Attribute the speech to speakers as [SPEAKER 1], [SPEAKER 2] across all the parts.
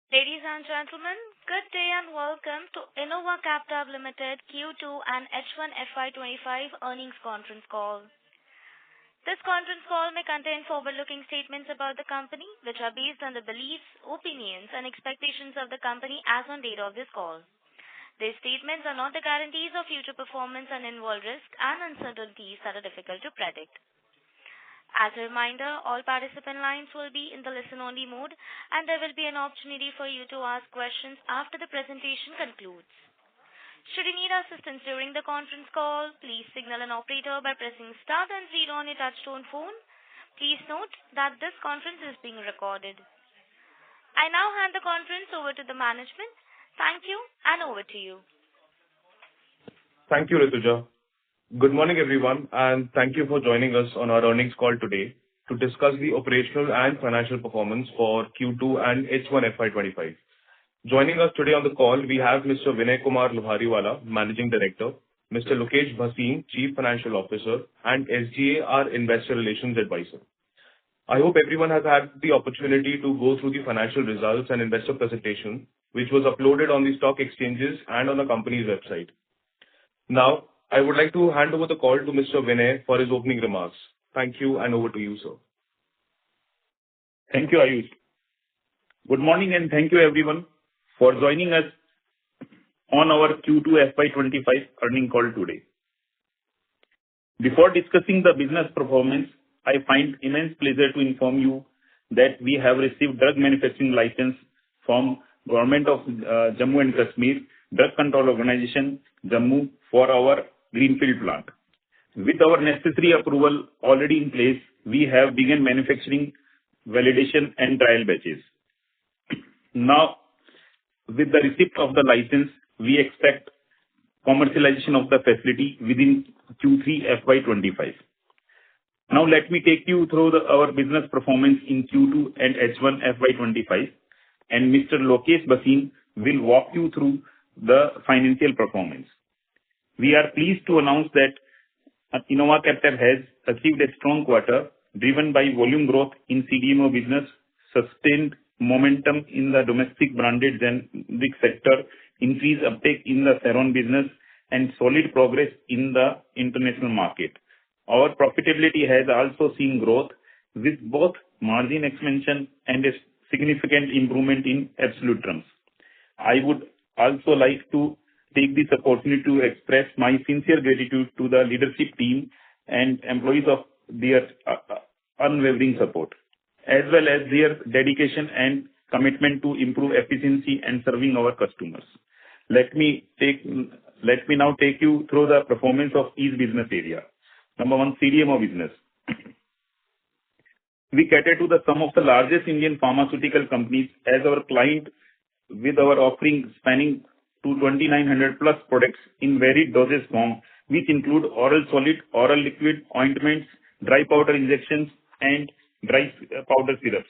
[SPEAKER 1] Ladies and gentlemen, good day and welcome to Innova Captab Ltd Q2 and H1 FY25 earnings conference call. This conference call may contain forward-looking statements about the company, which are based on the beliefs, opinions, and expectations of the company as on date of this call. These statements are not the guarantees of future performance and involve risks and uncertainties that are difficult to predict. As a reminder, all participant lines will be in the listen-only mode, and there will be an opportunity for you to ask questions after the presentation concludes. Should you need assistance during the conference call, please signal an operator by pressing star then 0 on your touchtone phone. Please note that this conference is being recorded. I now hand the conference over to the management. Thank you, and over to you.
[SPEAKER 2] Thank you, Rituja. Good morning, everyone, and thank you for joining us on our earnings call today to discuss the operational and financial performance for Q2 and H1 FY25. Joining us today on the call, we have Mr. Vinay Kumar Lohariwala, Managing Director, Mr. Lokesh Bhasin, Chief Financial Officer, and SGA, our Investor Relations Advisor. I hope everyone has had the opportunity to go through the financial results and investor presentation, which was uploaded on the stock exchanges and on the company's website. Now, I would like to hand over the call to Mr. Vinay for his opening remarks. Thank you, and over to you, sir.
[SPEAKER 3] Thank you, Ayush. Good morning, and thank you, everyone, for joining us on our Q2 FY25 earnings call today. Before discussing the business performance, I find immense pleasure to inform you that we have received drug manufacturing license from Government of Jammu and Kashmir Drug Control Organization, Jammu, for our greenfield plant. With our necessary approval already in place, we have begun manufacturing, validation, and trial batches. Now, with the receipt of the license, we expect commercialization of the facility within Q3 FY25. Now, let me take you through our business performance in Q2 and H1 FY25, and Mr. Lokesh Bhasin will walk you through the financial performance. We are pleased to announce that Innova Captab has achieved a strong quarter, driven by volume growth in CDMO business, sustained momentum in the domestic branded generic sector, increased uptake in the Ceron business, and solid progress in the international market. Our profitability has also seen growth, with both margin expansion and a significant improvement in absolute terms. I would also like to take this opportunity to express my sincere gratitude to the leadership team and employees of their unwavering support, as well as their dedication and commitment to improve efficiency and serving our customers. Let me now take you through the performance of each business area. Number one, CDMO business. We cater to some of the largest Indian pharmaceutical companies as our client, with our offering spanning to 2,900 plus products in varied dosage form, which include oral solid, oral liquid, ointments, dry powder injections, and dry powder syrups.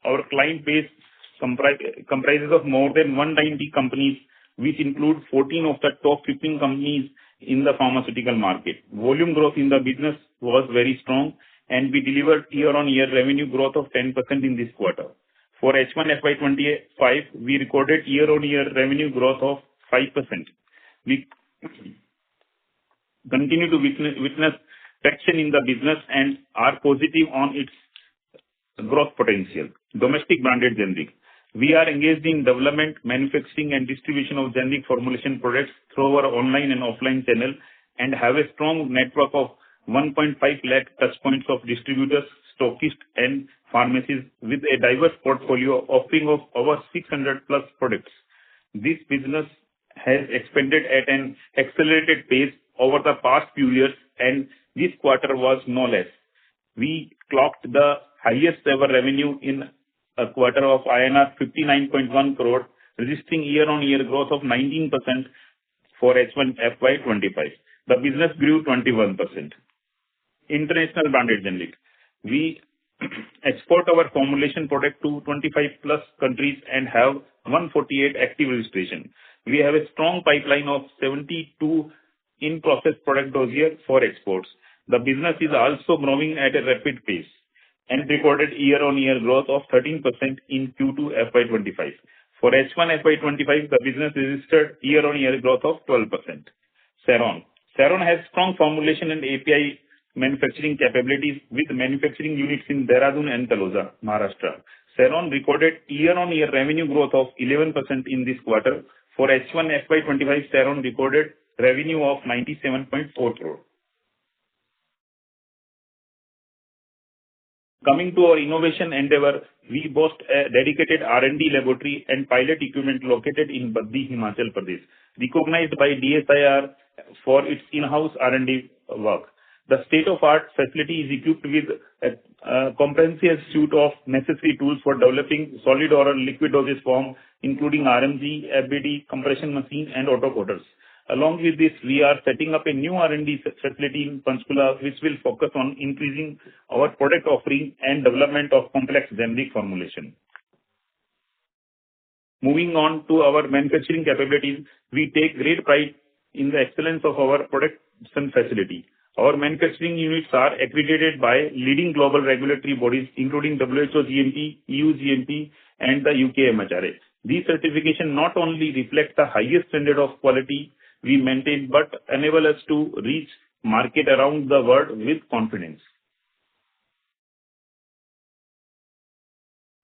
[SPEAKER 3] Our client base comprises of more than 190 companies, which include 14 of the top 15 companies in the pharmaceutical market. Volume growth in the business was very strong, and we delivered year-on-year revenue growth of 10% in this quarter. For H1 FY25, we recorded year-on-year revenue growth of 5%. We continue to witness traction in the business and are positive on its growth potential. Domestic branded generic. We are engaged in development, manufacturing, and distribution of generic formulation products through our online and offline channel, and have a strong network of 1.5 lakh touchpoints of distributors, stockists, and pharmacies, with a diverse portfolio offering of over 600 plus products. This business has expanded at an accelerated pace over the past few years, and this quarter was no less. We clocked the highest ever revenue in a quarter of INR 59.1 crore, registering year-on-year growth of 19% for H1 FY25. The business grew 21%. International branded generic. We export our formulation product to 25 plus countries and have 148 active registration. We have a strong pipeline of 72 in-process product dossiers for exports. The business is also growing at a rapid pace and recorded year-on-year growth of 13% in Q2 FY25. For H1 FY25, the business registered year-on-year growth of 12%. Ceron. Ceron has strong formulation and API manufacturing capabilities with manufacturing units in Dehradun and Taloja, Maharashtra. Ceron recorded year-on-year revenue growth of 11% in this quarter. For H1 FY25, Ceron recorded revenue of 97.4 crore. Coming to our innovation endeavor, we boast a dedicated R&D laboratory and pilot equipment located in Baddi, Himachal Pradesh, recognized by DSIR for its in-house R&D work. The state-of-art facility is equipped with a comprehensive suite of necessary tools for developing solid oral liquid dosage form, including RMG, FBD, compression machine, and autocoaters. Along with this, we are setting up a new R&D facility in Panchkula, which will focus on increasing our product offering and development of complex generic formulation. Moving on to our manufacturing capabilities, we take great pride in the excellence of our production facility. Our manufacturing units are accredited by leading global regulatory bodies, including WHO GMP, EU GMP, and the UK MHRA. These certifications not only reflect the highest standard of quality we maintain, but enable us to reach market around the world with confidence.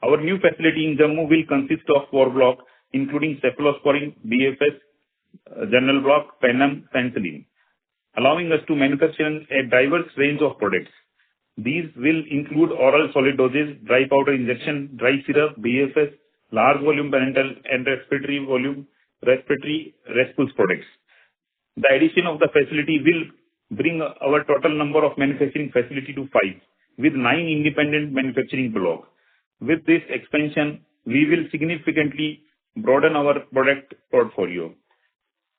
[SPEAKER 3] Our new facility in Jammu will consist of 4 blocks, including cephalosporin, BFS, general block, penem, penicillin, allowing us to manufacture a diverse range of products. These will include oral solid dosage, dry powder injection, dry syrup, BFS, large volume parenteral, and respiratory respiratory products. The addition of the facility will bring our total number of manufacturing facility to 5, with 9 independent manufacturing blocks. With this expansion, we will significantly broaden our product portfolio,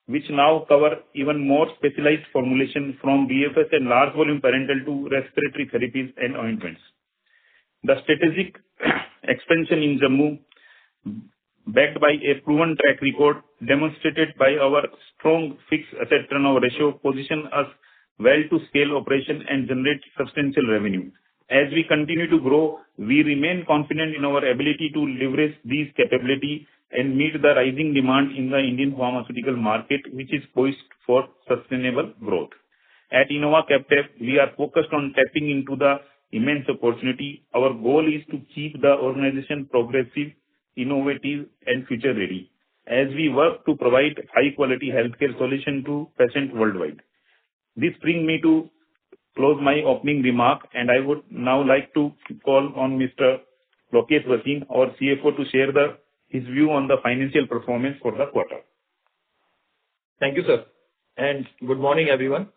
[SPEAKER 3] which now cover even more specialized formulation from BFS and large volume parenteral to respiratory therapies and ointments. The strategic expansion in Jammu, backed by a proven track record demonstrated by our strong fixed asset turnover ratio, position us well to scale operation and generate substantial revenue. As we continue to grow, we remain confident in our ability to leverage these capabilities and meet the rising demand in the Indian pharmaceutical market, which is poised for sustainable growth. At Innova Captab, we are focused on tapping into the immense opportunity. Our goal is to keep the organization progressive, innovative, and future-ready as we work to provide high-quality healthcare solutions to patients worldwide. This brings me to close my opening remark, and I would now like to call on Mr. Lokesh Bhasin, our CFO, to share his view on the financial performance for the quarter.
[SPEAKER 4] Thank you, sir, and good morning, everyone.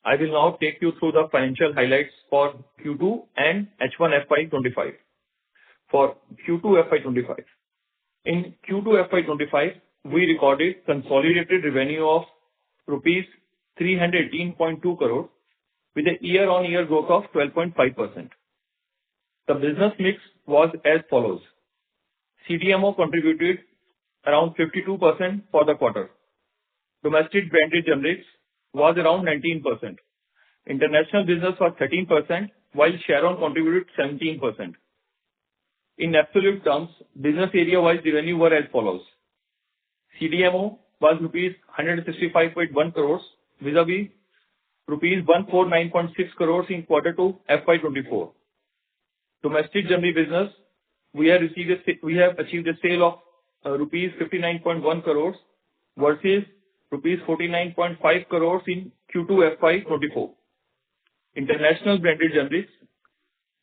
[SPEAKER 4] I will now take you through the financial highlights for Q2 and H1 FY25. For Q2 FY25. In Q2 FY25, we recorded consolidated revenue of rupees 318.2 crore with a year-on-year growth of 12.5%. The business mix was as follows. CDMO contributed around 52% for the quarter. Domestic branded generics was around 19%. International business was 13%, while Ceron contributed 17%. In absolute terms, business area-wise revenue were as follows. CDMO was rupees 165.1 crores vis-a-vis rupees 149.6 crores in Q2 FY24. Domestic generic business, we have achieved a sale of rupees 59.1 crores versus rupees 49.5 crores in Q2 FY24. International branded generics,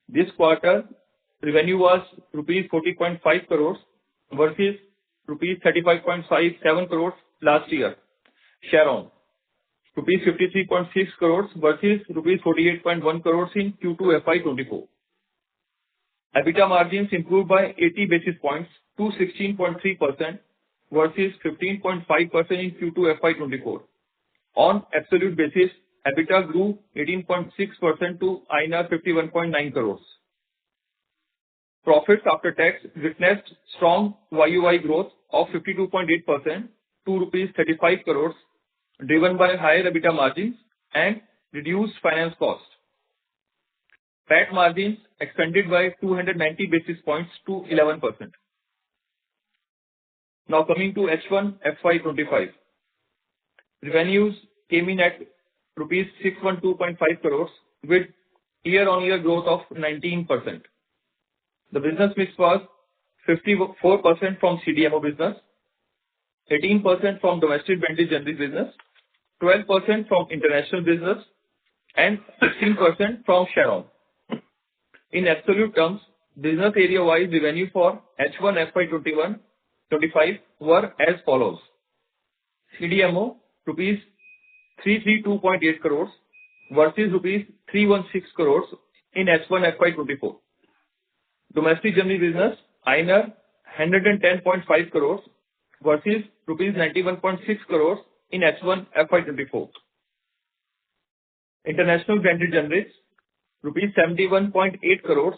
[SPEAKER 4] this quarter revenue was rupees 40.5 crores versus rupees 35.57 crores last year. Ceron, rupees 53.6 crores versus rupees 48.1 crores in Q2 FY24. EBITDA margins improved by 80 basis points to 16.3% versus 15.5% in Q2 FY24. On absolute basis, EBITDA grew 18.6% to INR 51.9 crores. Profits after tax witnessed strong YOY growth of 52.8% to rupees 35 crores, driven by higher EBITDA margins and reduced finance costs. PAT margins expanded by 290 basis points to 11%. Now coming to H1 FY25. Revenues came in at rupees 612.5 crores with year-on-year growth of 19%. The business mix was 54% from CDMO business, 18% from domestic branded generic business, 12% from international business, and 16% from Sharon. In absolute terms, business area-wise revenue for H1 FY25 were as follows. CDMO, rupees 332.8 crores versus rupees 316 crores in H1 FY24. Domestic generic business, INR 110.5 crores versus rupees 91.6 crores in H1 FY24. International branded generics, rupees 71.8 crores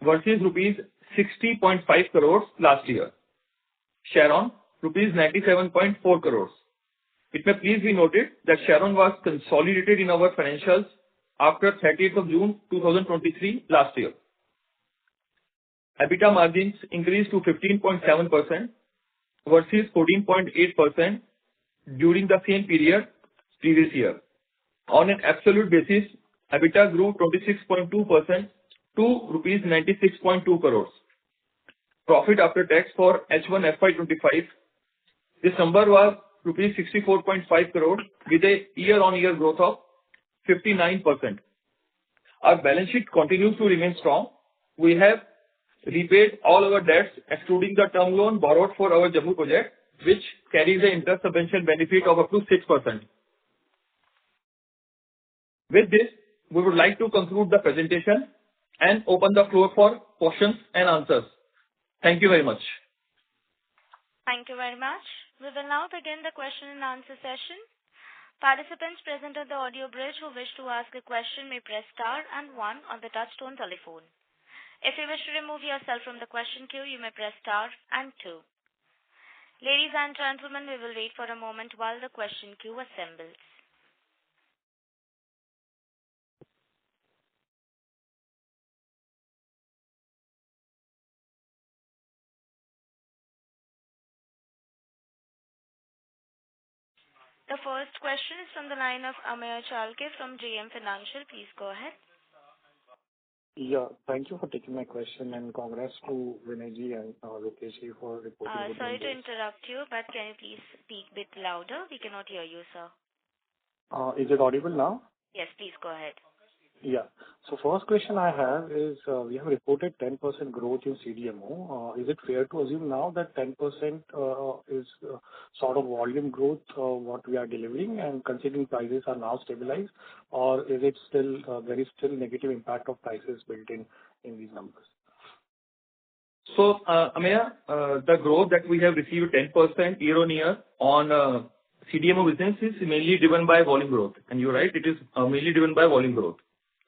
[SPEAKER 4] versus rupees 60.5 crores last year. Sharon, rupees 97.4 crores. It may please be noted that Sharon was consolidated in our financials after 30th of June 2023 last year. EBITDA margins increased to 15.7% versus 14.8% during the same period previous year. On an absolute basis, EBITDA grew 26.2% to rupees 96.2 crores. Profit after tax for H1 FY25, this number was rupees 64.5 crores with a year-on-year growth of 59%. Our balance sheet continues to remain strong. We have repaid all our debts excluding the term loan borrowed for our Jammu project, which carries an interest subvention benefit of up to 6%. With this, we would like to conclude the presentation and open the floor for questions and answers. Thank you very much.
[SPEAKER 1] Thank you very much. We will now begin the question and answer session. Participants present at the audio bridge who wish to ask a question may press star and 1 on the touchtone telephone. If you wish to remove yourself from the question queue, you may press star and 2. Ladies and gentlemen, we will wait for a moment while the question queue assembles. The first question is from the line of Ameya Chalke from JM Financial. Please go ahead.
[SPEAKER 5] Yeah, thank you for taking my question and congrats to Vinayji and Lokeshji for reporting.
[SPEAKER 1] Sorry to interrupt you, but can you please speak a bit louder? We cannot hear you, sir.
[SPEAKER 5] Is it audible now?
[SPEAKER 1] Yes, please go ahead.
[SPEAKER 5] Yeah. So first question I have is, we have reported 10% growth in CDMO. Is it fair to assume now that 10% is sort of volume growth what we are delivering and considering prices are now stabilized, or is it still there is still negative impact of prices built in these numbers?
[SPEAKER 4] So, Ameya, the growth that we have received 10% year on year on CDMO business is mainly driven by volume growth. And you're right, it is mainly driven by volume growth.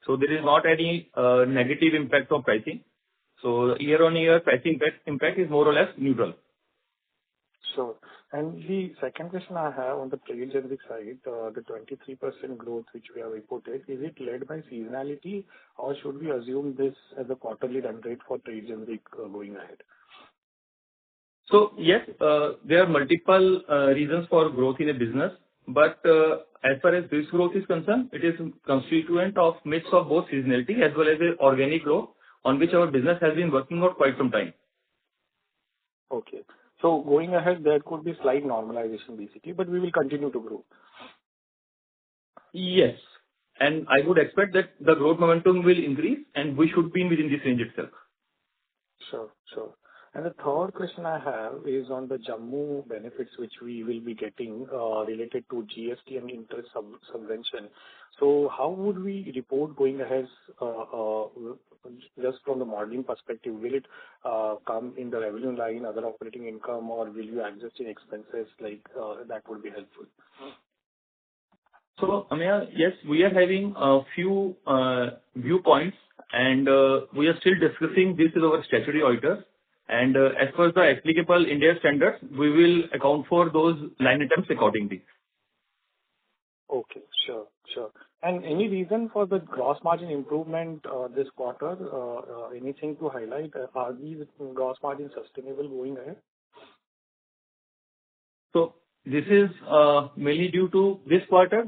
[SPEAKER 4] So there is not any negative impact of pricing. So year on year pricing impact is more or less neutral.
[SPEAKER 5] Sure. And the second question I have on the trade generic side, the 23% growth which we have reported, is it led by seasonality or should we assume this as a quarterly run rate for trade generic going ahead?
[SPEAKER 4] So yes, there are multiple reasons for growth in a business, but as far as this growth is concerned, it is constituent of mix of both seasonality as well as the organic growth on which our business has been working out quite some time.
[SPEAKER 5] Okay. So going ahead, there could be slight normalization basically, but we will continue to grow.
[SPEAKER 4] Yes. And I would expect that the growth momentum will increase and we should be within this range itself.
[SPEAKER 5] Sure, sure. And the third question I have is on the Jammu benefits which we will be getting related to GST and interest subvention. So how would we report going ahead just from the modeling perspective? Will it come in the revenue line, other operating income, or will you adjust in expenses like that would be helpful?
[SPEAKER 4] So, Ameya, yes, we are having a few viewpoints and we are still discussing this with our statutory auditors. And as per the applicable India standards, we will account for those line items accordingly.
[SPEAKER 5] Okay, sure, sure. And any reason for the gross margin improvement this quarter? Anything to highlight? Are these gross margins sustainable going ahead?
[SPEAKER 4] This is mainly due to this quarter,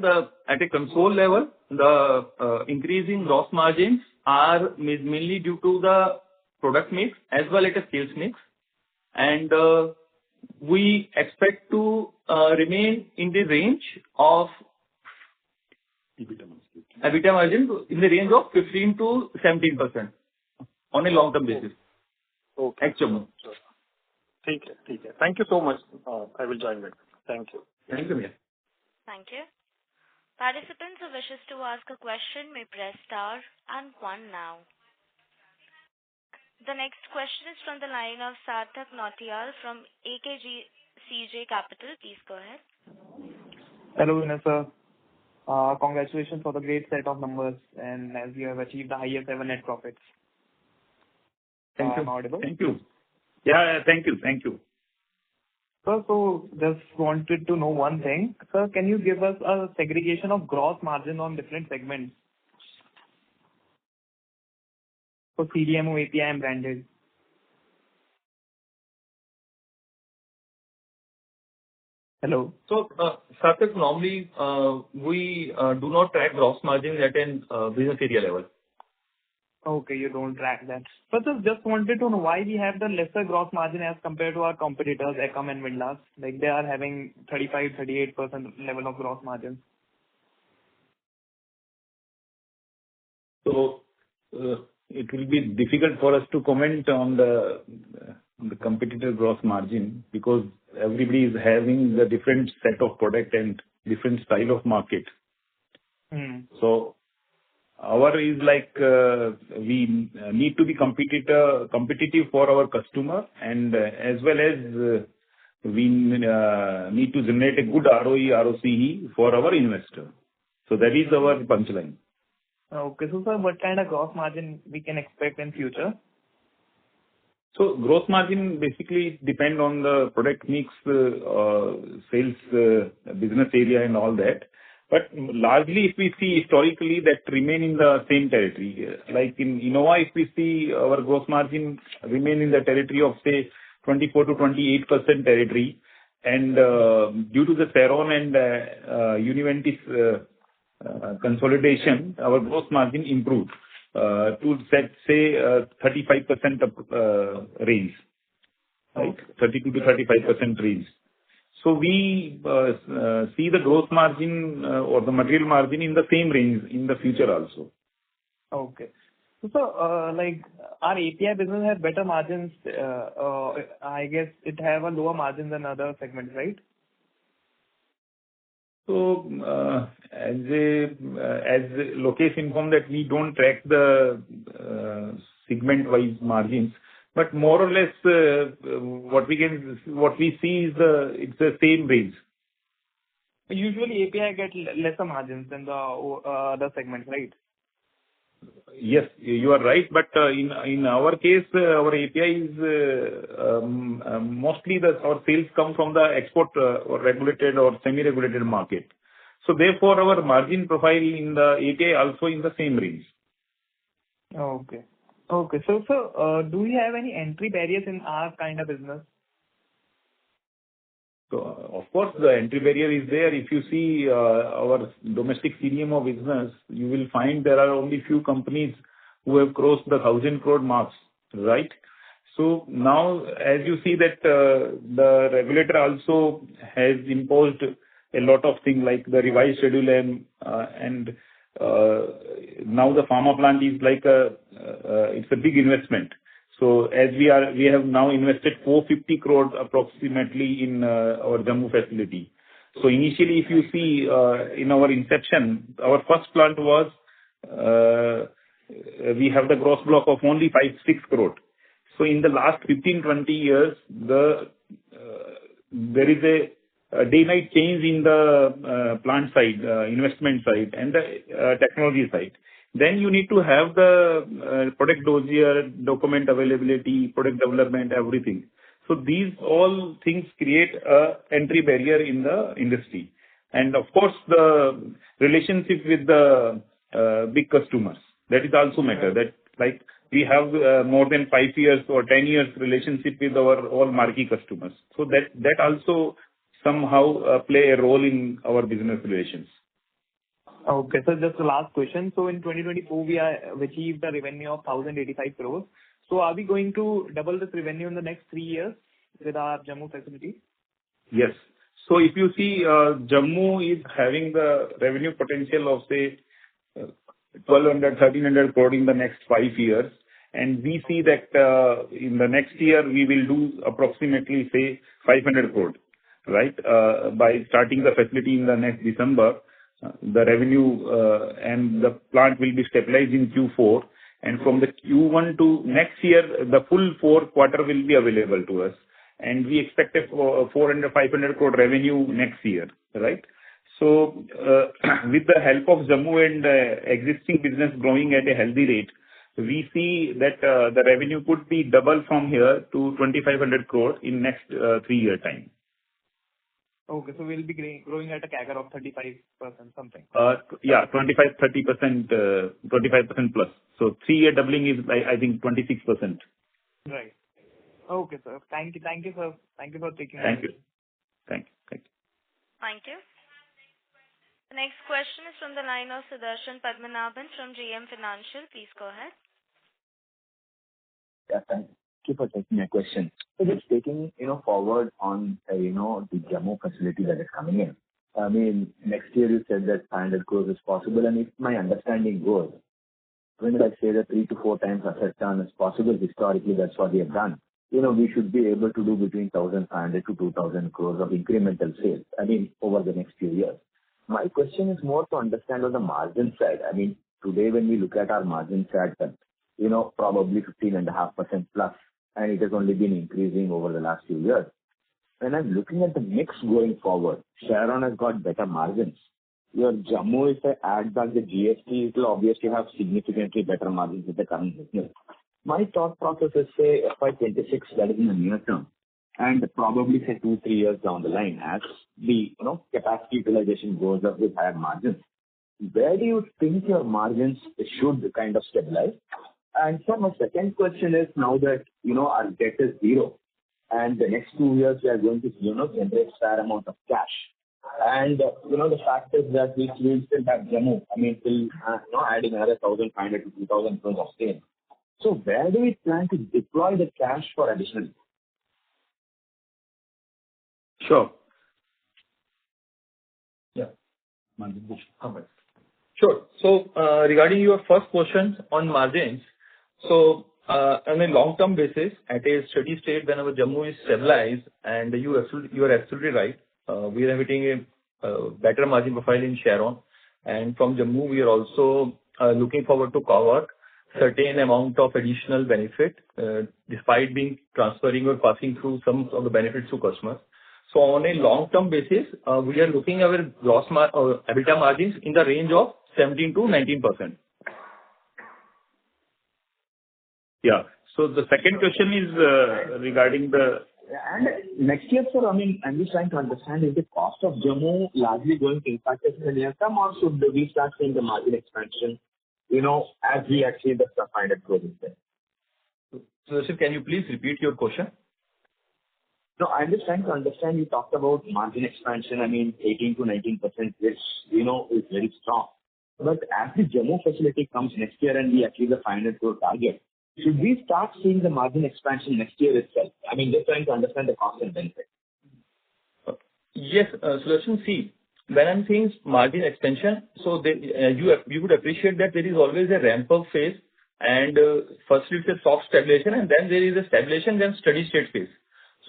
[SPEAKER 4] at a console level, the increase in gross margins are mainly due to the product mix as well as the sales mix. And we expect to remain in the range of EBITDA margin in the range of 15 to 17% on a long-term basis.
[SPEAKER 5] Okay.
[SPEAKER 4] Actually.
[SPEAKER 5] ठीक है. Thank you so much. I will join back. Thank you.
[SPEAKER 4] Thank you, Mia.
[SPEAKER 1] Thank you. Participants who wishes to ask a question may press star and 1 now. The next question is from the line of Sarthak Nautiyal from AKG Capital. Please go ahead.
[SPEAKER 6] Hello, Vinay sir. Congratulations for the great set of numbers and as you have achieved the highest ever net profits.
[SPEAKER 3] Thank you.
[SPEAKER 6] I'm audible?
[SPEAKER 3] Thank you. Yeah, thank you. Thank you.
[SPEAKER 6] Sir, so just wanted to know one thing. Sir, can you give us a segregation of gross margin on different segments? For CDMO, API and branded. Hello?
[SPEAKER 4] So, Sarthak, normally, we do not track gross margins at a business area level.
[SPEAKER 6] Okay, you don't track that. But sir, just wanted to know why we have the lesser gross margin as compared to our competitors, Ecom and Midlas. Like they are having 35-38% level of gross margin.
[SPEAKER 3] So, it will be difficult for us to comment on the competitor gross margin because everybody is having a different set of product and different style of market. So, our is like we need to be competitive for our customer and as well as we need to generate a good ROE, ROCE for our investor. So that is our punchline.
[SPEAKER 6] Okay, so sir, what kind of gross margin we can expect in future?
[SPEAKER 3] So gross margin basically depend on the product mix, sales, business area and all that. But largely, if we see historically, that remain in the same territory. Like in Innova, if we see our gross margin remain in the territory of say 24 to 28% territory, and due to the Ceron and Univentis consolidation, our gross margin improved to say 35% range, right? 32 to 35% range. So we see the gross margin or the material margin in the same range in the future also.
[SPEAKER 6] Okay. So, like our API business has better margins. I guess it have a lower margin than other segments, right?
[SPEAKER 3] So, as Lokesh informed that we don't track the segment-wise margins, but more or less, what we see is it's the same range.
[SPEAKER 6] Usually API get lesser margins than the other segments, right?
[SPEAKER 3] Yes, you are right. But in our case, our API is mostly our sales come from the export or regulated or semi-regulated market. So therefore, our margin profile in the API also in the same range.
[SPEAKER 6] Okay. Okay. So, do we have any entry barriers in our kind of business?
[SPEAKER 3] So, of course, the entry barrier is there. If you see our domestic CDMO business, you will find there are only few companies who have crossed the 1,000 crore marks, right? So now, as you see that the regulator also has imposed a lot of things like the revised Schedule M, and now the pharma plant is like it's a big investment. So as we have now invested 450 crores approximately in our Jammu facility. So initially, if you see in our inception, our first plant was we have the gross block of only 5-6 crore. So in the last 15-20 years, there is a day-night change in the plant side, investment side, and the technology side. Then you need to have the product dossier, document availability, product development, everything. So these all things create a entry barrier in the industry. And of course, the relationship with the big customers, that is also matter. That like we have more than 5 years or 10 years relationship with our all marquee customers. So that also somehow play a role in our business relations.
[SPEAKER 6] Okay. So just the last question. So in 2024, we achieved a revenue of 1,085 crores. So are we going to double this revenue in the next 3 years with our Jammu facility?
[SPEAKER 3] Yes. So if you see, Jammu is having the revenue potential of, say, 1,200-1,300 crore in the next 5 years. And we see that in the next year, we will do approximately, say, 500 crore, right? By starting the facility in the next December, the revenue and the plant will be stabilized in Q4. And from the Q1 to next year, the full 4 quarter will be available to us. And we expect a 400-500 crore revenue next year, right? So with the help of Jammu and existing business growing at a healthy rate, we see that the revenue could be double from here to 2,500 crore in next 3-year time.
[SPEAKER 6] Okay. So we'll be growing at a CAGR of 35% something.
[SPEAKER 3] Yeah, 25-30%, 25% plus. So 3-year doubling is, I think, 26%.
[SPEAKER 6] Right. Okay, sir. Thank you. Thank you, sir. Thank you for taking.
[SPEAKER 3] Thank you. Thank you. Thank you.
[SPEAKER 1] Thank you. The next question is from the line of Sudarshan Padmanabhan from JM Financial. Please go ahead.
[SPEAKER 7] Yeah, thank you for taking my question. So just taking, forward on, the Jammu facility that is coming in. I mean, next year you said that 500 crores is possible, and if my understanding goes, when did I say that 3 to 4 times asset turn is possible? Historically, that's what we have done. We should be able to do between 1,500 to 2,000 crores of incremental sales, over the next few years. My question is more to understand on the margin side. Today when we look at our margin chart, probably 15.5% plus, and it has only been increasing over the last few years. When I'm looking at the mix going forward, Sharon has got better margins. Your Jammu, if I add back the GST, it will obviously have significantly better margins with the current business. My thought process is, say, FY26, that is in the near term, and probably say 2-3 years down the line, as the capacity utilization goes up with higher margins. Where do you think your margins should kind of stabilize? And so my second question is, now that our debt is zero, and the next 2 years we are going to generate fair amount of cash. And the fact is that we still have Jammu. Till adding another 1,500 to 2,000 crores of sales. So where do we plan to deploy the cash for additional?
[SPEAKER 3] Sure.
[SPEAKER 4] Yeah. Sure. So regarding your first question on margins, so on a long-term basis, at a steady state, whenever Jammu is stabilized, and you are absolutely right, we are hitting a better margin profile in Sharon, and from Jammu we are also looking forward to cover certain amount of additional benefit, despite being transferring or passing through some of the benefits to customers. So on a long-term basis, we are looking at our EBITDA margins in the range of 17 to 19%.
[SPEAKER 3] Yeah. So the second question is regarding the...
[SPEAKER 7] And next year, sir, I'm just trying to understand, is the cost of Jammu largely going to impact us in the near term, or should we start seeing the margin expansion, as we achieve the 500 crores instead?
[SPEAKER 4] So, can you please repeat your question?
[SPEAKER 7] No, I'm just trying to understand. You talked about margin expansion, 18 to 19%, which, is very strong. But as the Jammu facility comes next year and we achieve the 500 crore target, should we start seeing the margin expansion next year itself? Just trying to understand the cost and benefit.
[SPEAKER 4] Yes, Sudarshan, see, when I'm saying margin expansion, so you would appreciate that there is always a ramp-up phase, and firstly it's a soft stabilization, and then there is a stabilization, then steady state phase.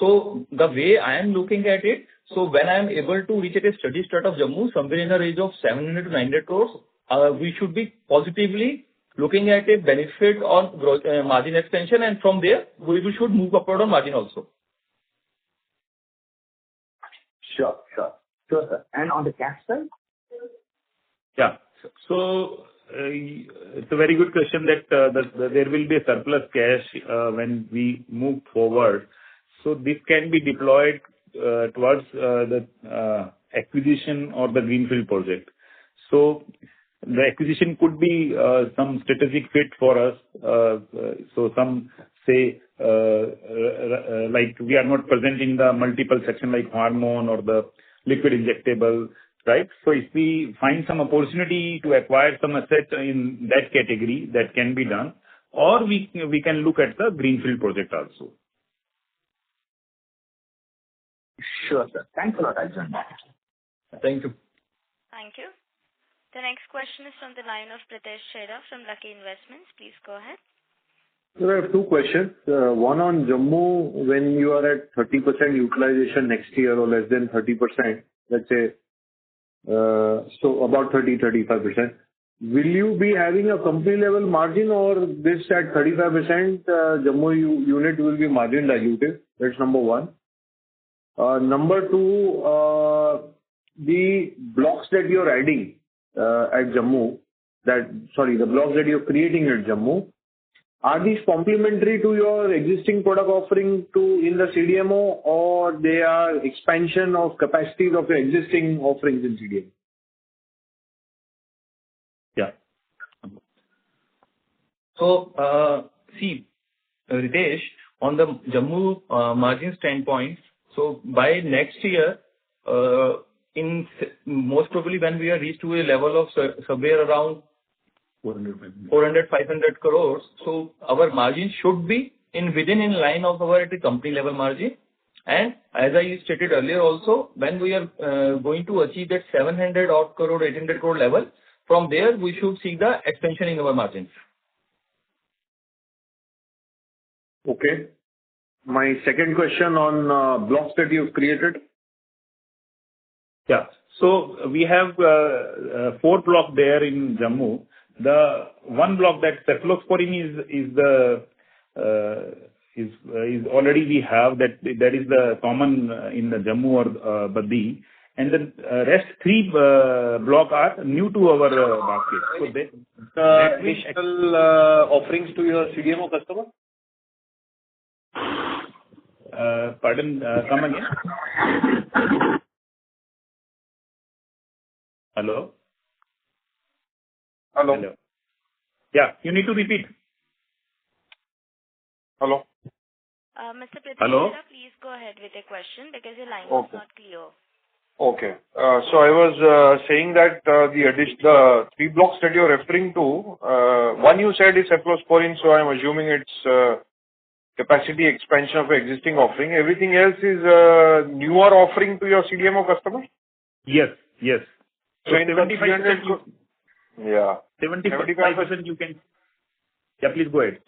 [SPEAKER 4] So the way I am looking at it, so when I am able to reach at a steady state of Jammu, somewhere in the range of 700 to 900 crores, we should be positively looking at a benefit on growth, margin expansion, and from there we should move upward on margin also.
[SPEAKER 7] Sure, sir. And on the cash side?
[SPEAKER 3] Yeah. So it's a very good question that there will be a surplus cash when we move forward. So this can be deployed towards the acquisition or the greenfield project. So the acquisition could be some strategic fit for us. So some, say, like we are not present in the multiple section like hormone or the liquid injectable, right? So if we find some opportunity to acquire some asset in that category, that can be done, or we can look at the greenfield project also.
[SPEAKER 7] Sure, sir. Thanks a lot. I'll join back.
[SPEAKER 3] Thank you.
[SPEAKER 1] Thank you. The next question is from the line of Pritesh Chheda from Lucky Investments. Please go ahead.
[SPEAKER 8] So I have two questions. One on Jammu, when you are at 30% utilization next year or less than 30%, let's say, so about 30-35%, will you be having a company level margin, or this at 35%, Jammu unit will be margin dilutive? That's number one. Number two, the blocks that you're adding at Jammu, the blocks that you're creating at Jammu, are these complementary to your existing product offering in the CDMO, or they are expansion of capacities of your existing offerings in CDMO?
[SPEAKER 4] Yeah. So, see, Ritesh, on the Jammu margin standpoint, so by next year, most probably when we are reached to a level of somewhere around 400-500 crores, so our margin should be within in line of our at the company level margin. And as I stated earlier also, when we are going to achieve that 700 odd crore, 800 crore level, from there we should see the expansion in our margins.
[SPEAKER 8] Okay. My second question on blocks that you've created.
[SPEAKER 3] Yeah. So we have 4 blocks there in Jammu. The one block that cephalosporin is already we have that is the common in the Jammu or Baddi, and the rest 3 block are new to our basket. So
[SPEAKER 8] Additional offerings to your CDMO customer?
[SPEAKER 3] Pardon, come again. Hello?
[SPEAKER 8] Hello.
[SPEAKER 3] Hello. Yeah, you need to repeat.
[SPEAKER 8] Hello.
[SPEAKER 1] Mr. Pritesh
[SPEAKER 3] Hello?
[SPEAKER 1] Chheda, please go ahead with your question because your line is not clear.
[SPEAKER 8] Okay. So I was saying that the 3 blocks that you're referring to, one you said is cephalosporin, so I'm assuming it's capacity expansion of existing offering. Everything else is newer offering to your CDMO customer?
[SPEAKER 3] Yes, yes.
[SPEAKER 8] So in 75%, yeah.
[SPEAKER 3] 75% you can. Yeah, please go ahead.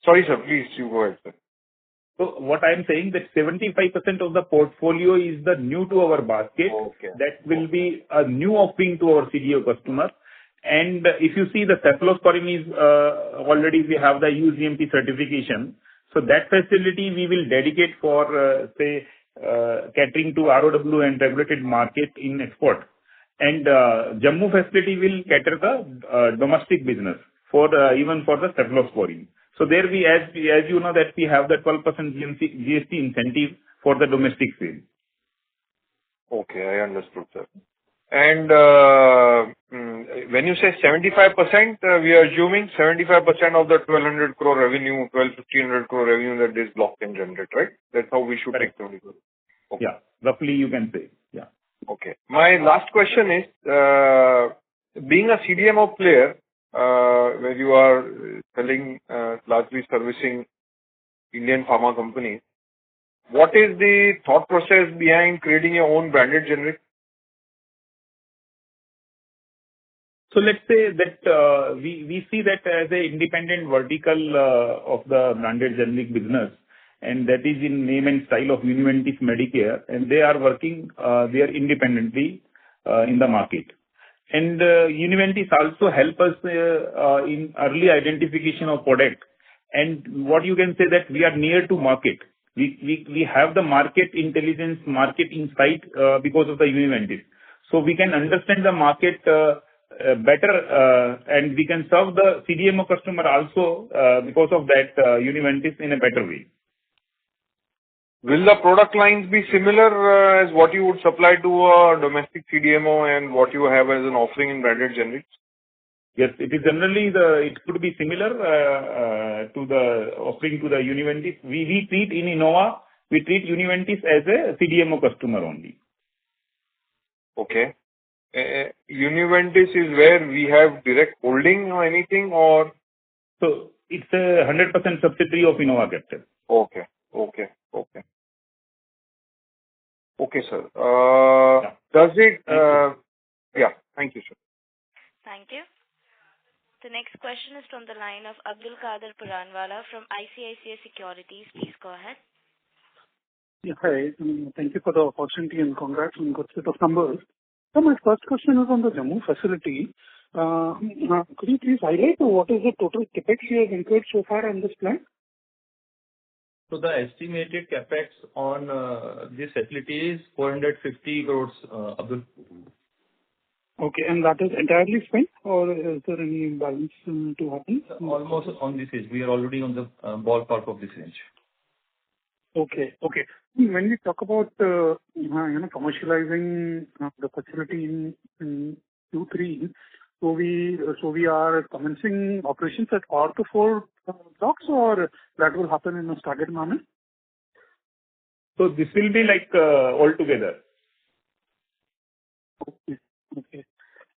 [SPEAKER 8] Sorry, sir. Please, you go ahead, sir.
[SPEAKER 3] So what I am saying that 75% of the portfolio is the new to our basket.
[SPEAKER 8] Okay.
[SPEAKER 3] That will be a new offering to our CDMO customer. And if you see the cephalosporin is already we have the UGMP certification. So that facility we will dedicate for catering to ROW and regulated market in export. And Jammu facility will cater the domestic business for even for the cephalosporin. So there we, as you know, that we have the 12% GST incentive for the domestic sale.
[SPEAKER 8] Okay, I understood, sir. And when you say 75%, we are assuming 75% of the 1,200 crore revenue, 1,200-1,500 crore revenue that this block can generate, right? That's how we should take 70%. Okay.
[SPEAKER 3] Yeah, roughly you can say. Yeah.
[SPEAKER 8] Okay. My last question is, being a CDMO player, where you are selling, largely servicing Indian pharma companies, what is the thought process behind creating your own branded generic?
[SPEAKER 3] So let's say that we see that as a independent vertical of the branded generic business, and that is in name and style of Univentis Medicare, and they are working there independently in the market. And Univentis also help us in early identification of product. And what you can say that we are near to market. We have the market intelligence, market insight because of the Univentis. So we can understand the market better, and we can serve the CDMO customer also because of that Univentis in a better way.
[SPEAKER 8] Will the product lines be similar as what you would supply to a domestic CDMO and what you have as an offering in branded generics?
[SPEAKER 3] Yes, it is generally it could be similar to the offering to the Univentis. We treat in Innova, we treat Univentis as a CDMO customer only.
[SPEAKER 9] Okay. Univentis is where we have direct holding or anything, or?
[SPEAKER 3] So it's a 100% subsidiary of Innova Captab.
[SPEAKER 9] Okay. Okay, sir. Does it? Yeah. Thank you, sir.
[SPEAKER 1] Thank you. The next question is from the line of Abdul Kader Puranwala from ICICI Securities. Please go ahead.
[SPEAKER 5] Yeah, hi. Thank you for the opportunity and congrats on good set of numbers. So my first question is on the Jammu facility. Could you please highlight what is the total capex you have incurred so far on this plant?
[SPEAKER 4] So the estimated capex on this facility is 450 crores, Abdul.
[SPEAKER 5] Okay, and that is entirely spent, or is there any balance to happen?
[SPEAKER 4] Almost on this age. We are already on the ballpark of this range.
[SPEAKER 5] Okay. When we talk about commercializing the facility in Q3, so we are commencing operations at all the 4 blocks, or that will happen in a staggered manner?
[SPEAKER 3] So this will be like all together.
[SPEAKER 5] Okay.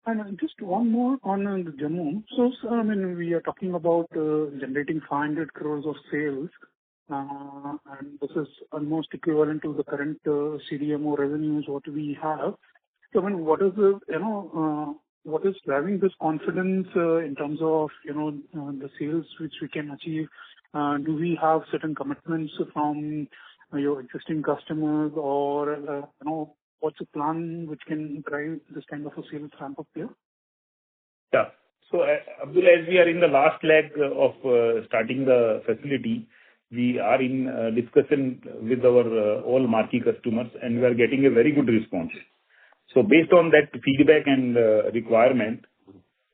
[SPEAKER 5] And just one more on the Jammu. So, I mean, we are talking about generating 500 crores of sales, and this is almost equivalent to the current CDMO revenues what we have. So, I mean, what is what is driving this confidence in terms of the sales which we can achieve? Do we have certain commitments from your existing customers, or what's the plan which can drive this kind of a sales ramp up here?
[SPEAKER 3] Yeah. So, Abdul, as we are in the last leg of starting the facility, we are in discussion with our all marquee customers, and we are getting a very good response. So, based on that feedback and requirement,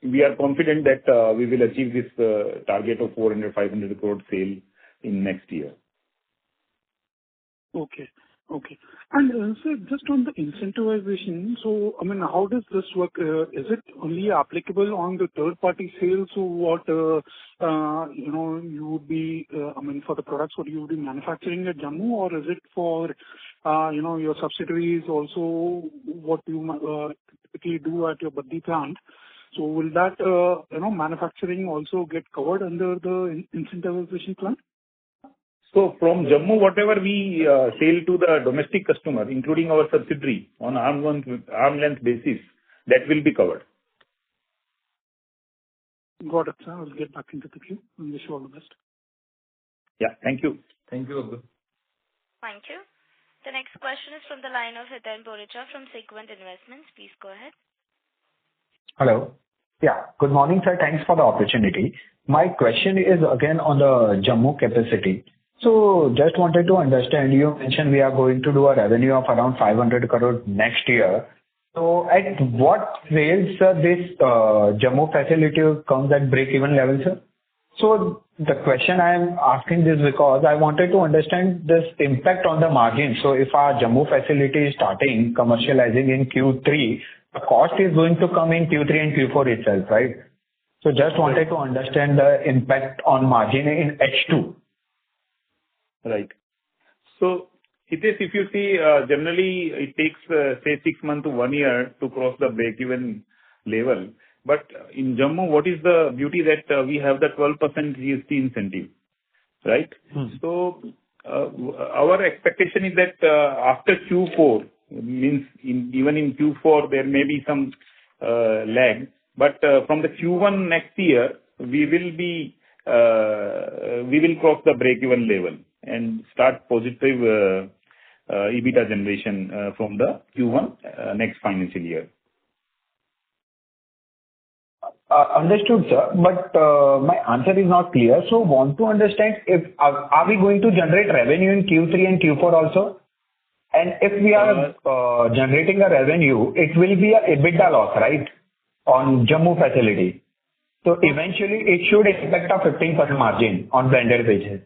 [SPEAKER 3] we are confident that we will achieve this target of 400-500 crore sale in next year.
[SPEAKER 5] Okay. And sir, just on the incentivization, so I mean, how does this work? Is it only applicable on the third-party sales? So what you would be, for the products what you would be manufacturing at Jammu, or is it for your subsidiaries also what you typically do at your Baddi plant? So will that manufacturing also get covered under the incentivization plan?
[SPEAKER 3] So from Jammu, whatever we sell to the domestic customer, including our subsidiary on arm's length basis, that will be covered.
[SPEAKER 5] Got it, sir. I'll get back into the queue and wish you all the best.
[SPEAKER 3] Yeah, thank you.
[SPEAKER 4] Thank you, Abdul.
[SPEAKER 1] Thank you. The next question is from the line of Hiten Boricha from Sequent Investments. Please go ahead.
[SPEAKER 10] Hello. Yeah. Good morning, sir. Thanks for the opportunity. My question is again on the Jammu capacity. So just wanted to understand, you mentioned we are going to do a revenue of around 500 crore next year. So at what sales this Jammu facility comes at break-even level, sir? So the question I am asking this because I wanted to understand this impact on the margin. So if our Jammu facility is starting commercializing in Q3, the cost is going to come in Q3 and Q4 itself, right? So just wanted to understand the impact on margin in H2.
[SPEAKER 3] Right. So, Hitesh, if you see, generally it takes, say, 6 months to 1 year to cross the break-even level. But in Jammu, what is the beauty that we have the 12% GST incentive, right? So, our expectation is that after Q4, means even in Q4, there may be some lag. But from the Q1 next year, we will cross the break-even level and start positive EBITDA generation from the Q1 next financial year.
[SPEAKER 10] Understood, sir. But my answer is not clear. So want to understand if are we going to generate revenue in Q3 and Q4 also? And if we are generating a revenue, it will be a EBITDA loss, right? On Jammu facility. So eventually it should expect a 15% margin on blended basis.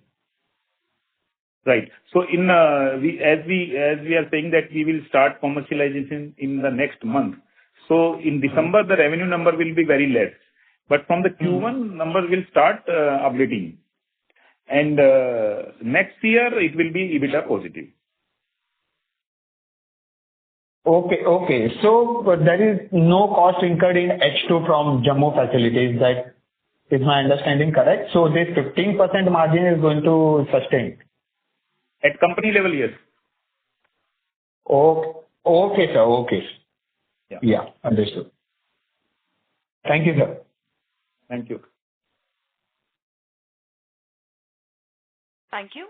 [SPEAKER 3] Right. So as we are saying that we will start commercialization in the next month. So in December, the revenue number will be very less. But from the Q1, numbers will start updating. And next year, it will be EBITDA positive.
[SPEAKER 10] Okay. So there is no cost incurred in H2 from Jammu facilities. That is my understanding correct? So this 15% margin is going to sustain?
[SPEAKER 3] At company level, yes.
[SPEAKER 10] Okay, sir. Okay.
[SPEAKER 3] Yeah.
[SPEAKER 10] Understood. Thank you, sir.
[SPEAKER 3] Thank you.
[SPEAKER 11] Thank you.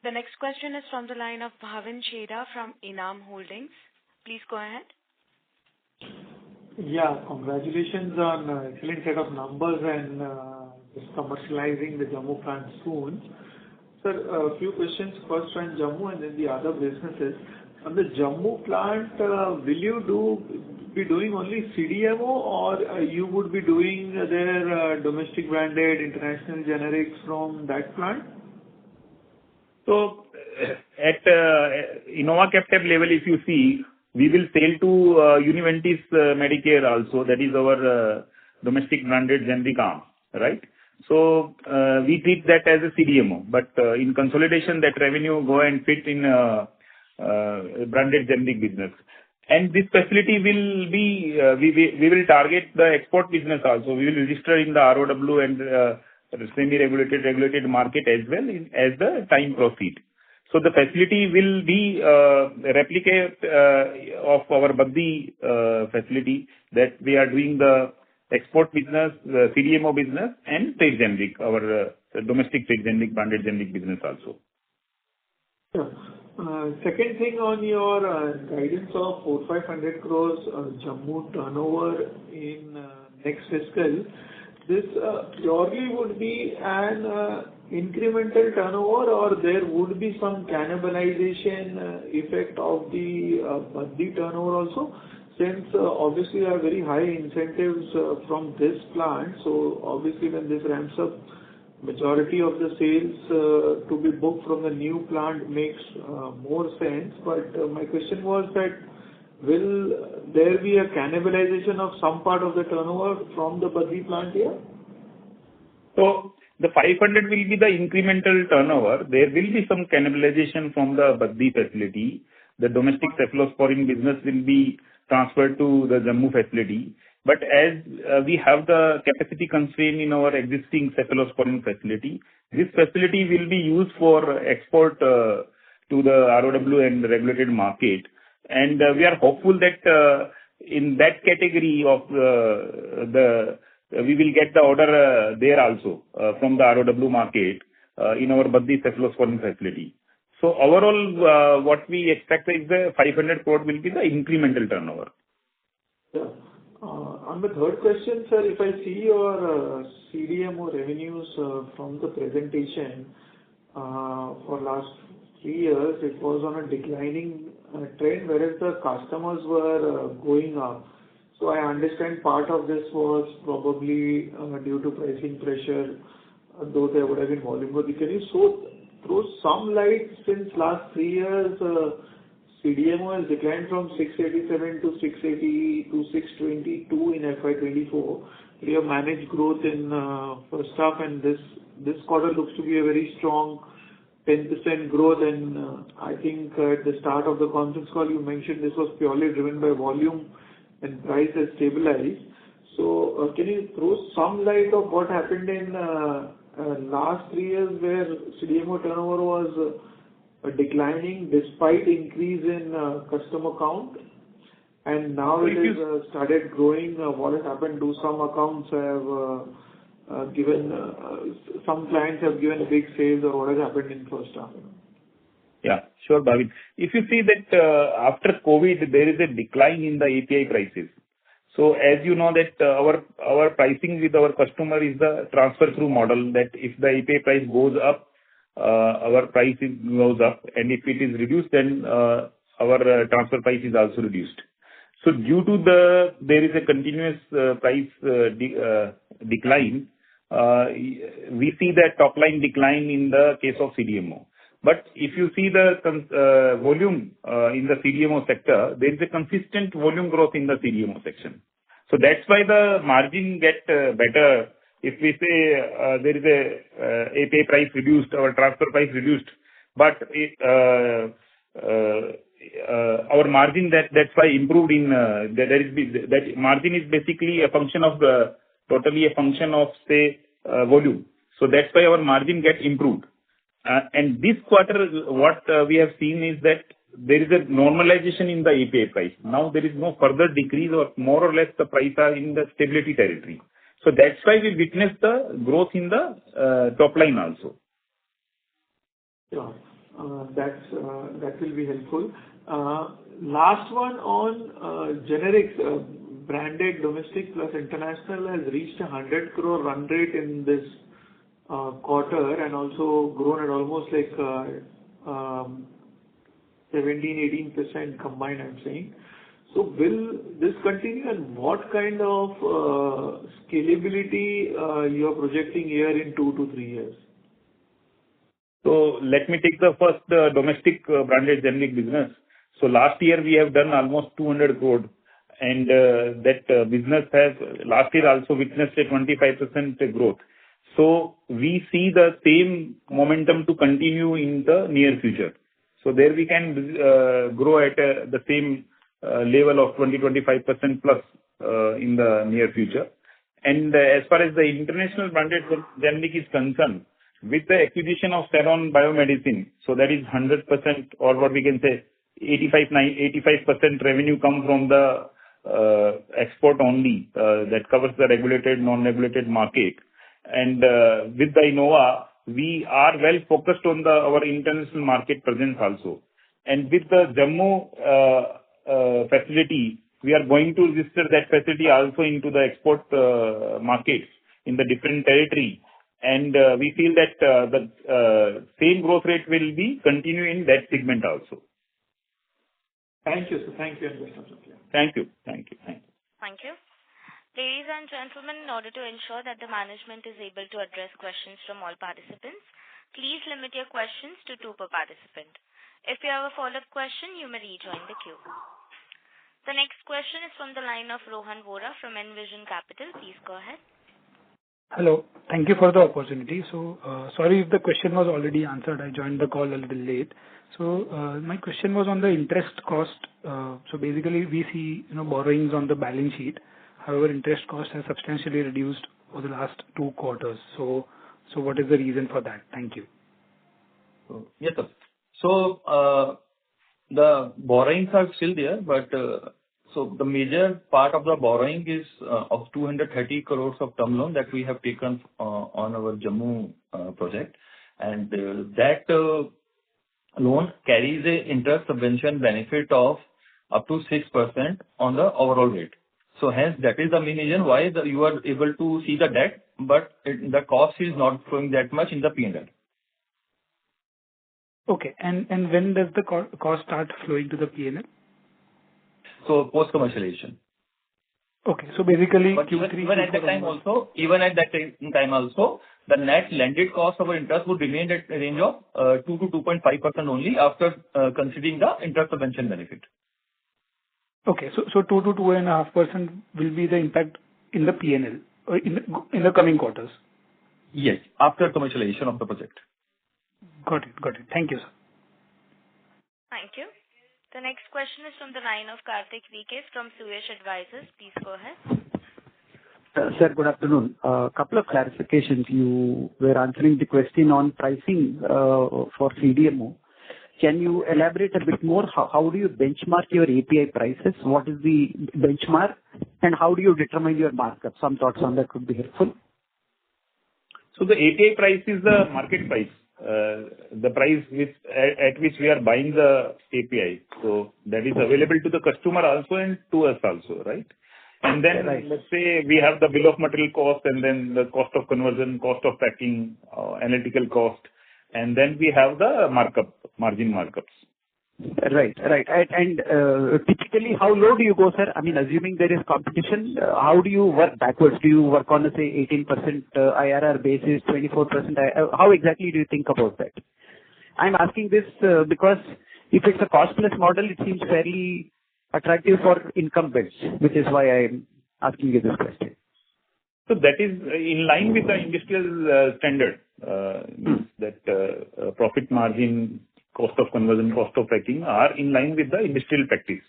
[SPEAKER 11] The next question is from the line of Bhavin Chheda from Enam Holdings. Please go ahead.
[SPEAKER 12] Yeah, congratulations on excellent set of numbers and just commercializing the Jammu plant soon. Sir, a few questions first on Jammu and then the other businesses. On the Jammu plant, will you be doing only CDMO or you would be doing their domestic branded international generics from that plant?
[SPEAKER 3] So at Innova Captab level, if you see, we will sell to Univentis Medicare also. That is our domestic branded generic arm, right? So we treat that as a CDMO. But in consolidation, that revenue go and fit in branded generic business. And this facility will be, we will target the export business also. We will register in the ROW and semi-regulated, regulated market as well as the time proceed. So the facility will be a replicate of our Baddi facility, that we are doing the export business, the CDMO business and trade generic, our domestic trade generic, branded generic business also.
[SPEAKER 12] Sure. Second thing on your guidance of 400-500 crores Jammu turnover in next fiscal, this purely would be an incremental turnover or there would be some cannibalization effect of the Baddi turnover also, since obviously there are very high incentives from this plant. So obviously when this ramps up, majority of the sales to be booked from the new plant makes more sense. But my question was that will there be a cannibalization of some part of the turnover from the Baddi plant here?
[SPEAKER 3] So the 500 will be the incremental turnover. There will be some cannibalization from the Baddi facility. The domestic cephalosporin business will be transferred to the Jammu facility. But as we have the capacity constraint in our existing cephalosporin facility, this facility will be used for export to the ROW and regulated market. And we are hopeful that in that category of we will get the order there also from the ROW market in our Baddi cephalosporin facility. So overall, what we expect is the 500 crore will be the incremental turnover.
[SPEAKER 12] Yeah. On the third question, sir, if I see your CDMO revenues from the presentation for last 3 years, it was on a declining trend, whereas the customers were going up. So I understand part of this was probably due to pricing pressure, though there would have been volume growth. Can you throw some light, since last 3 years, CDMO has declined from 687 to 680 to 622 in FY24. We have managed growth in first half, and this quarter looks to be a very strong 10% growth. And I think at the start of the conference call, you mentioned this was purely driven by volume and price has stabilized. So can you throw some light of what happened in last 3 years where CDMO turnover was declining despite increase in customer count, and now it is started growing? What has happened? Do some accounts have given some clients have given a big sales, or what has happened in first half?
[SPEAKER 3] Yeah, sure, Bhavin. If you see that after COVID, there is a decline in the API prices. So as you know that our pricing with our customer is the transfer through model, that if the API price goes up, our price goes up, and if it is reduced, then our transfer price is also reduced. So due to there is a continuous price decline, we see that top line decline in the case of CDMO. But if you see the volume in the CDMO sector, there is a consistent volume growth in the CDMO section. So that's why the margin get better. If we say there is a API price reduced or transfer price reduced, but our margin that's why improved in that margin is basically a function of totally a function of say volume. So that's why our margin get improved. And this quarter, what we have seen is that there is a normalization in the API price. Now there is no further decrease, or more or less the price are in the stability territory. So that's why we witnessed the growth in the top line also.
[SPEAKER 12] Sure. That will be helpful. Last one on generics, branded domestic plus international has reached 100 crore run rate in this quarter, and also grown at almost like 17-18% combined, I'm saying. So will this continue, and what kind of scalability you are projecting here in 2 to 3 years?
[SPEAKER 3] So let me take the first domestic branded generic business. So last year we have done almost 200 crore, and that business has last year also witnessed a 25% growth. So we see the same momentum to continue in the near future. So there we can grow at the same level of 20-25% plus in the near future. And as far as the international branded generic is concerned, with the acquisition of Ceron Biomedicine, so that is 100%, or what we can say 85% revenue come from the export only, that covers the regulated, non-regulated market. And with the Innova, we are well focused on our international market presence also. And with the Jammu facility, we are going to register that facility also into the export markets in the different territory. And we feel that the same growth rate will be continuing in that segment also.
[SPEAKER 12] Thank you, sir. Thank you.
[SPEAKER 3] Thank you. Thank you. Thank you.
[SPEAKER 1] Thank you. Ladies and gentlemen, in order to ensure that the management is able to address questions from all participants, please limit your questions to 2 per participant. If you have a follow-up question, you may rejoin the queue. The next question is from the line of Rohan Vora from Envision Capital. Please go ahead.
[SPEAKER 13] Hello. Thank you for the opportunity. So, sorry if the question was already answered. I joined the call a little late. So, my question was on the interest cost. So basically, we see borrowings on the balance sheet. However, interest cost has substantially reduced over the last 2 quarters. So what is the reason for that? Thank you.
[SPEAKER 4] Yes, sir. So the borrowings are still there, but so the major part of the borrowing is of 230 crores of term loan that we have taken on our Jammu project, and that loan carries a interest subvention benefit of up to 6% on the overall rate. So hence that is the main reason why you are able to see the debt, but the cost is not flowing that much in the P&L.
[SPEAKER 13] Okay. And when does the cost start flowing to the P&L?
[SPEAKER 4] So post-commercialization.
[SPEAKER 13] Okay. So basically,
[SPEAKER 4] but even at that time also, the net landed cost of our interest would remain at a range of 2 to 2.5% only after considering the interest subvention benefit.
[SPEAKER 13] Okay. So 2 to 2.5% will be the impact in the P&L or in the coming quarters?
[SPEAKER 4] Yes, after commercialization of the project.
[SPEAKER 13] Got it. Thank you, sir.
[SPEAKER 1] Thank you. The next question is from the line of Karthik VK from Suyash Advisors. Please go ahead.
[SPEAKER 14] Sir, good afternoon. A couple of clarifications. You were answering the question on pricing for CDMO. Can you elaborate a bit more? How do you benchmark your API prices? What is the benchmark? And how do you determine your markup? Some thoughts on that would be helpful.
[SPEAKER 3] So the API price is the market price, the price at which we are buying the API. So that is available to the customer also and to us also, right? And then let's say we have the bill of material cost, and then the cost of conversion, cost of packing, analytical cost, and then we have the margin markups.
[SPEAKER 14] Right. And typically, how low do you go, sir? I mean, assuming there is competition, how do you work backwards? Do you work on, say, 18% IRR basis, 24%? How exactly do you think about that? I'm asking this because if it's a cost-plus model, it seems fairly attractive for incumbents, which is why I'm asking you this question.
[SPEAKER 3] So that is in line with the industrial standard, that profit margin, cost of conversion, cost of packing are in line with the industrial practice.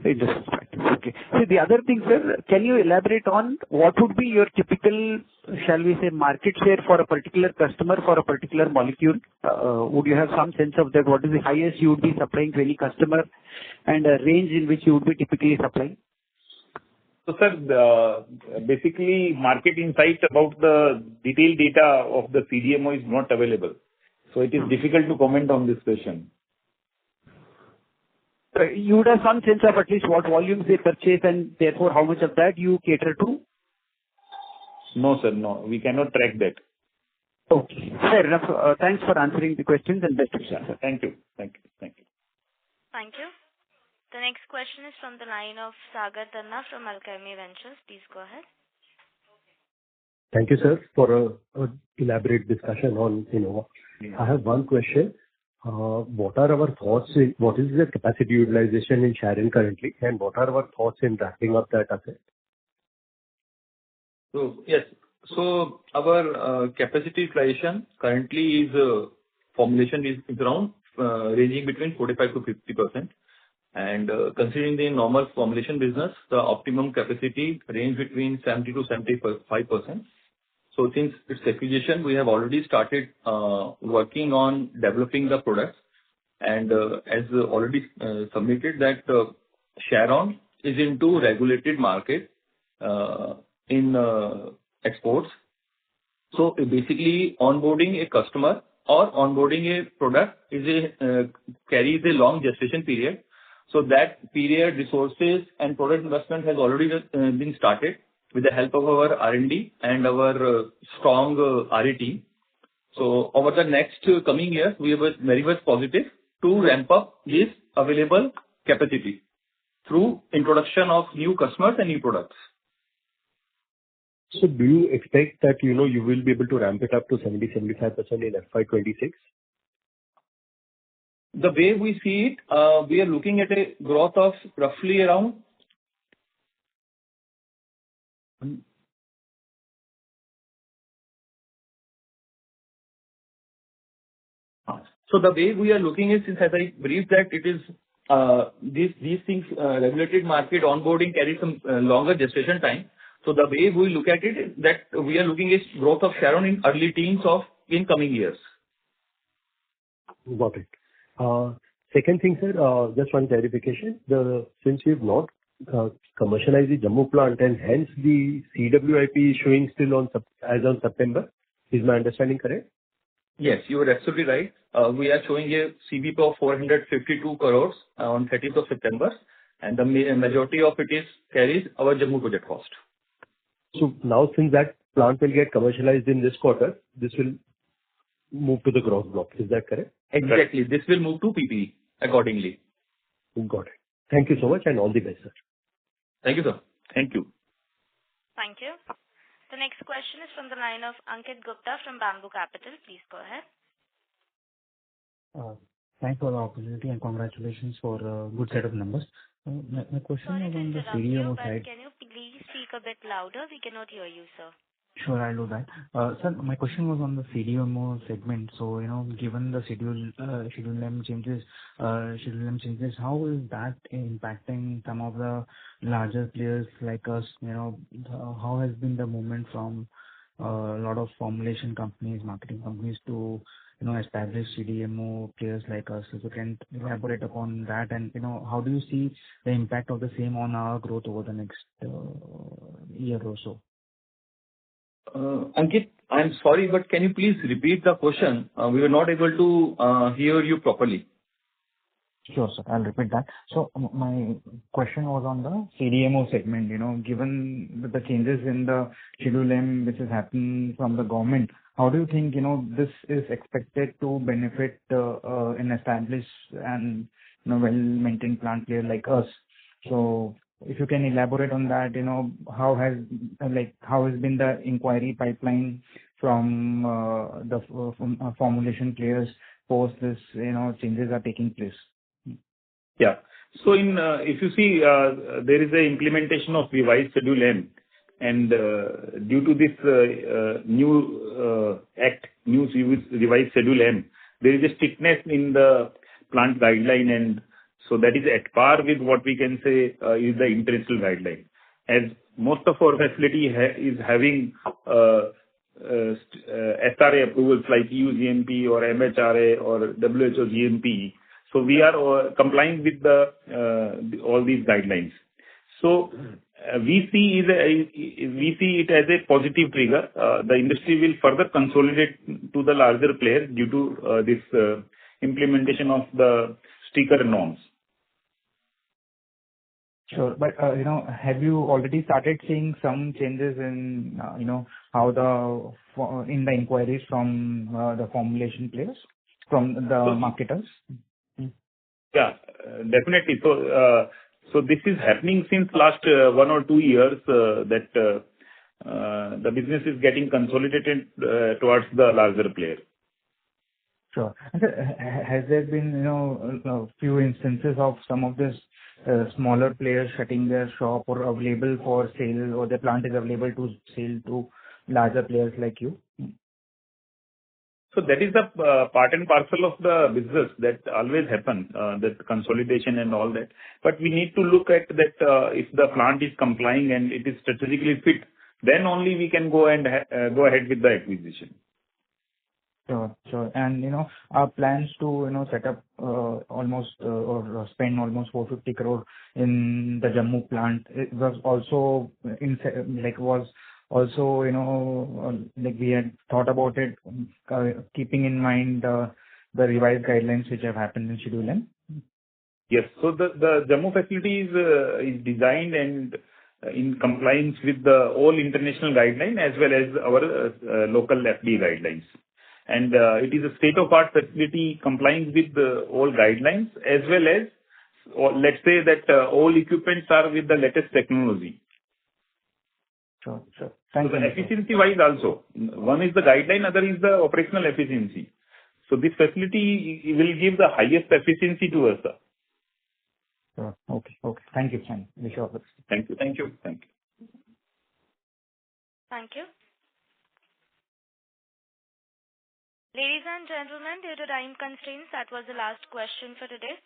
[SPEAKER 14] Industrial practice. Okay. So the other thing, sir, can you elaborate on what would be your typical, shall we say, market share for a particular customer for a particular molecule? Would you have some sense of that? What is the highest you would be supplying to any customer and a range in which you would be typically supplying?
[SPEAKER 3] So, sir, basically market insight about the detailed data of the CDMO is not available. So it is difficult to comment on this question.
[SPEAKER 14] You would have some sense of at least what volumes they purchase and therefore how much of that you cater to?
[SPEAKER 3] No, sir, no. We cannot track that.
[SPEAKER 14] Okay. Fair enough. Thanks for answering the questions and best wishes, sir.
[SPEAKER 3] Thank you. Thank you. Thank you.
[SPEAKER 1] Thank you. The next question is from the line of Sagar Tanna from Alchemy Ventures. Please go ahead.
[SPEAKER 15] Thank you, sir, for a elaborate discussion on Innova. I have one question. What are our thoughts what is the capacity utilization in Sharon currently, and what are our thoughts in ramping up that asset?
[SPEAKER 4] So, yes. So, our capacity utilization currently is formulation is around ranging between 45 to 50%. And considering the normal formulation business, the optimum capacity range between 70 to 75%. So since its acquisition, we have already started working on developing the products, and as already submitted that Sharon is into regulated market in exports. So basically onboarding a customer or onboarding a product is carries a long gestation period. So that period, resources and product investment has already been started with the help of our R&D and our strong RE team. So over the next coming years, we are very much positive to ramp up this available capacity through introduction of new customers and new products.
[SPEAKER 15] So do you expect that, you will be able to ramp it up to 70-75% in FY26?
[SPEAKER 4] The way we see it, we are looking at a growth of roughly around So the way we are looking is, since as I briefed that it is these things regulated market onboarding carries some longer gestation time. So the way we look at it is that we are looking at growth of Sharon in early teens of in coming years.
[SPEAKER 15] Got it. Second thing, sir, just one clarification. Since you've not commercialized the Jammu plant and hence the CWIP is showing still as on September, is my understanding correct?
[SPEAKER 4] Yes, you are absolutely right. We are showing a CWIP of 452 crores on 30th of September, and the majority of it carries our Jammu project cost.
[SPEAKER 15] So now since that plant will get commercialized in this quarter, this will move to the gross block. Is that correct?
[SPEAKER 4] Exactly. This will move to PPE accordingly.
[SPEAKER 15] Got it. Thank you so much and all the best, sir.
[SPEAKER 4] Thank you, sir.
[SPEAKER 3] Thank you.
[SPEAKER 1] Thank you. The next question is from the line of Ankit Gupta from Bamboo Capital. Please go ahead.
[SPEAKER 16] Thanks for the opportunity and congratulations for a good set of numbers. My question
[SPEAKER 1] Sorry
[SPEAKER 16] is
[SPEAKER 1] to
[SPEAKER 16] on the
[SPEAKER 1] interrupt you,
[SPEAKER 16] CDMO
[SPEAKER 1] but
[SPEAKER 16] side.
[SPEAKER 1] can you please speak a bit louder? We cannot hear you, sir.
[SPEAKER 16] Sure, I'll do that. Sir, my question was on the CDMO segment. So, given the schedule M changes, how is that impacting some of the larger players like us? How has been the movement from a lot of formulation companies, marketing companies to, established CDMO players like us? If you can elaborate upon that and, how do you see the impact of the same on our growth over the next year or so?
[SPEAKER 4] Ankit, I'm sorry, but can you please repeat the question? We were not able to hear you properly.
[SPEAKER 16] Sure, sir. I'll repeat that. So my question was on the CDMO segment. Given the changes in the Schedule M which is happening from the government, how do you think this is expected to benefit an established and well-maintained plant player like us? So if you can elaborate on that, how has been the inquiry pipeline from the formulation players post this changes are taking place?
[SPEAKER 3] Yeah. So if you see, there is a implementation of revised Schedule M, and due to this new act, new revised Schedule M, there is a strictness in the plant guideline, and so that is at par with what we can say is the international guideline. As most of our facility is having SRA approvals like EU GMP or MHRA or WHO GMP, so we are complying with all these guidelines. So we see it as a positive trigger. The industry will further consolidate to the larger players due to this implementation of the stricter norms.
[SPEAKER 16] Sure. But, have you already started seeing some changes in, how in the inquiries from the formulation players, from the marketers?
[SPEAKER 3] Yeah, definitely. So this is happening since last 1 or 2 years, that the business is getting consolidated towards the larger player.
[SPEAKER 16] Sure. And has there been, a few instances of some of these smaller players shutting their shop or available for sale, or the plant is available to sell to larger players like you?
[SPEAKER 3] So that is the part and parcel of the business that always happen, that consolidation and all that. But we need to look at that, if the plant is complying and it is strategically fit, then only we can go and go ahead with the acquisition.
[SPEAKER 16] Sure. And, our plans to, set up almost or spend almost 450 crore in the Jammu plant. It was also we had thought about it, keeping in mind the revised guidelines which have happened in Schedule M.
[SPEAKER 3] Yes. So the Jammu facility is designed and in compliance with all international guidelines as well as our local FDA guidelines. And it is a state-of-art facility complying with all guidelines, as well as, let's say that all equipments are with the latest technology.
[SPEAKER 16] Sure.
[SPEAKER 3] Thank you. Efficiency-wise also, one is the guideline, other is the operational efficiency. So this facility will give the highest efficiency to us.
[SPEAKER 16] Sure. Okay. Thank you, Sam. Wish you all the best.
[SPEAKER 3] Thank you.
[SPEAKER 1] Thank you. Ladies and gentlemen, due to time constraints, that was the last question for today.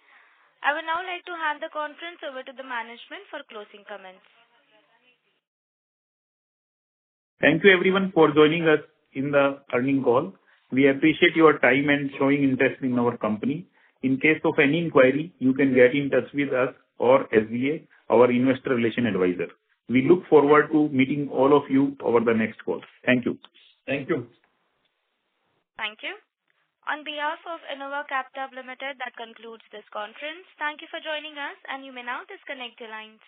[SPEAKER 1] I would now like to hand the conference over to the management for closing comments.
[SPEAKER 3] Thank you everyone for joining us in the earnings call. We appreciate your time and showing interest in our company. In case of any inquiry, you can get in touch with us or SGA, our investor relation advisor. We look forward to meeting all of you over the next call. Thank you.
[SPEAKER 1] Thank you. On behalf of Innova Captab Ltd, that concludes this conference. Thank you for joining us, and you may now disconnect your lines.